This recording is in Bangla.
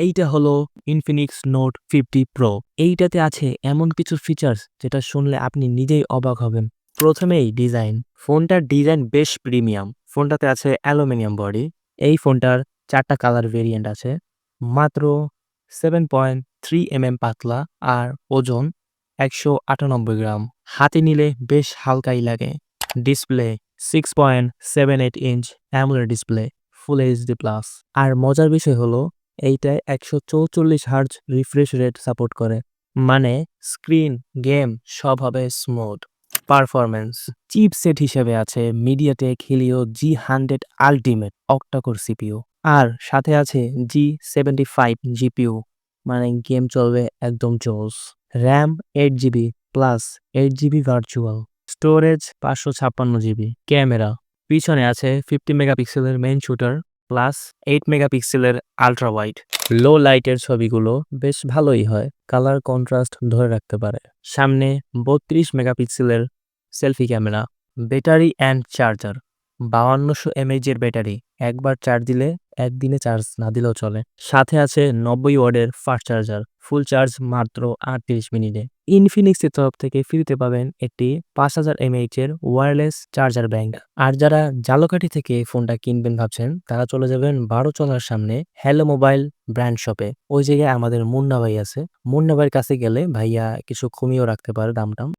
এইটা হলো Infinix Note 50 Pro। এইটাতে আছে এমন কিছু ফিচার্স যেটা শুনলে আপনি নিজেই অবাক হবেন। প্রথমেই ডিজাইন। ফোনটার ডিজাইন বেশ প্রিমিয়াম। ফোনটাতে আছে অ্যালুমিনিয়াম বডি। এই ফোনটার 4 টা কালার ভেরিয়েন্ট আছে। মাত্র 7.3 পাতলা আর ওজন 198 গ্রাম। হাতে নিলে বেশ হালকাই লাগে। Display 6.78 inch AMOLED display, full HD plus. আর মজার বিষয় হলো এইটায় 144 হার্জ রিফ্রেশ রেট সাপোর্ট করে। মানে স্ক্রিন, গেম সব হবে স্মুথ। পারফরম্যান্স চিপসেট হিসেবে আছে MediaTek Helio G100 ultimate octacore CPU. আর সাথে আছে G75 জিপিইউ, মানে গেম চলবে একদম জোস। RAM 8 GB plus 8 GB virtual storage, 556 GB. Camera পিছনে আছে 50 মেগাপিক্সেলের মেইন শুটার প্লাস 8 মেগাপিক্সেলের আলট্রা ওয়াইড। লো লাইটের ছবিগুলো বেশ ভালোই হয়, কালার কন্ট্রাস্ট ধরে রাখতে পারে। সামনে 32 মেগাপিক্সেলের selfie camera. Battery and charger 5200 এর ব্যাটারি, একবার চার্জ দিলে একদিনে চার্জ না দিলেও চলে। সাথে আছে 90 ওয়াটের ফাস্ট চার্জার, ফুল চার্জ মাত্র 38 মিনিটে। ইনফিনিক্সের তরফ থেকে ফ্রিতে পাবেন একটি 5000 এর ওয়্যারলেস চার্জার ব্যাংক। আর যারা ঝালকাঠি থেকে ফোনটা কিনবেন ভাবছেন, তারা চলে যাবেন 12 চলার সামনে হ্যালো মোবাইল ব্র্যান্ড শপে। ওই জায়গায় আমাদের মুন্না ভাই আছে। মুন্না ভাইয়ের কাছে গেলে ভাইয়া কিছু কমিয়েও রাখতে পারে দাম টাম।